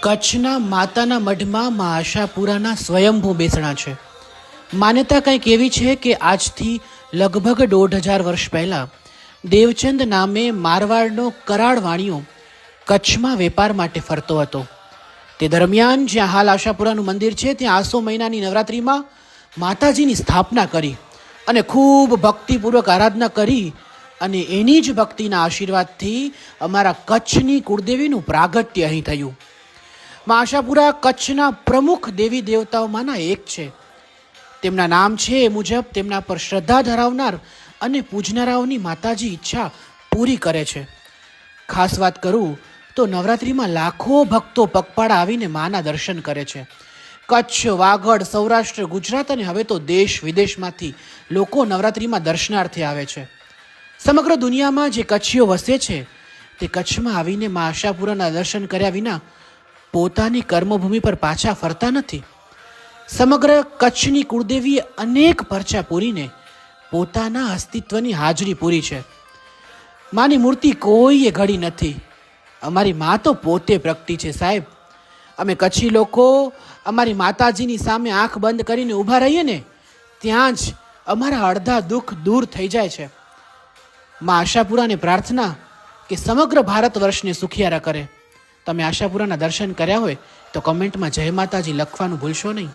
કચ્છના માતાના મઢમાં મા આશાપુરાના સ્વયંભૂ બેસણા છે. માન્યતા કંઈક એવી છે કે આજથી લગભગ 1,500 વર્ષ પહેલાં દેવચંદ નામે મારવાડનો કરાળ વાણિયો કચ્છમાં વેપાર માટે ફરતો હતો. તે દરમિયાન જ્યાં હાલ આશાપુરાનું મંદિર છે ત્યાં આસો મહિનાની નવરાત્રિમાં માતાજીની સ્થાપના કરી અને ખૂબ ભક્તિપૂર્વક આરાધના કરી અને એની જ ભક્તિના આશીર્વાદથી અમારા કચ્છની કુળદેવીનું પ્રાગટ્ય અહીં થયું. મા આશાપુરા કચ્છના પ્રમુખ દેવી દેવતાઓમાંના એક છે. તેમના નામ છે એ મુજબ તેમના પર શ્રદ્ધા ધરાવનાર અને પૂજનારાઓની માતાજી ઈચ્છા પૂરી કરે છે. ખાસ વાત કરું તો નવરાત્રિમાં લાખો ભક્તો પગપાળા આવીને માના દર્શન કરે છે. કચ્છ, વાગડ, સૌરાષ્ટ્ર, ગુજરાત અને હવે તો દેશ વિદેશમાંથી લોકો નવરાત્રિમાં દર્શનાર્થે આવે છે. સમગ્ર દુનિયામાં જે કચ્છીઓ વસે છે તે કચ્છમાં આવીને મા આશાપુરાના દર્શન કર્યા વિના પોતાની કર્મભૂમિ પર પાછા ફરતા નથી. સમગ્ર કચ્છની કુળદેવીએ અનેક પરચા પૂરીને પોતાના અસ્તિત્વની હાજરી પૂરી છે. માની મૂર્તિ કોઈએ ઘડી નથી. અમારી મા તો પોતે પ્રગટી છે સાહેબ. અમે કચ્છી લોકો અમારી માતાજીની સામે આંખ બંધ કરીને ઊભા રહીએ ને ત્યાં જ અમારા અડધા દુઃખ દૂર થઈ જાય છે. મા આશાપુરાને પ્રાર્થના કે સમગ્ર ભારત વર્ષને સુખિયારા કરે. તમે આશાપુરાના દર્શન કર્યા હોય તો કમેન્ટમાં જય માતાજી લખવાનું ભૂલશો નહીં.